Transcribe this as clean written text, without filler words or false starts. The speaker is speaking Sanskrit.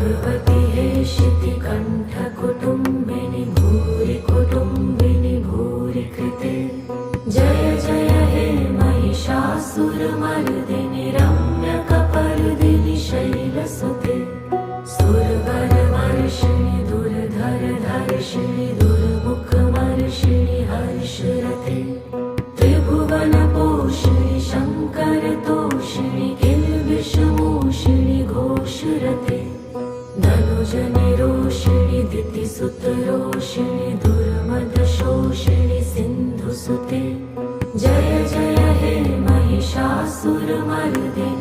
भगवति हे शितिकण्ठकुटुम्बिनि भूरि कुटुम्बिनि भूरि कृते। जय जय हे महिषासुरमर्दिनि रम्यकपर्दिनि शैलसुते। सुरवरवर्षिणि दुर्धरधर्षिणि दुर्मुखमर्षिणि हर्षरते। त्रिभुवनपोषिणि शङ्करतोषिणि किल्बिषमोषिणि घोषरते। धनुजनिरोषिणि दितिसुतरोषिणि दुर्मदशोषिणि सिन्धुसुते। जय जय हे महिषासुरमर्दिनि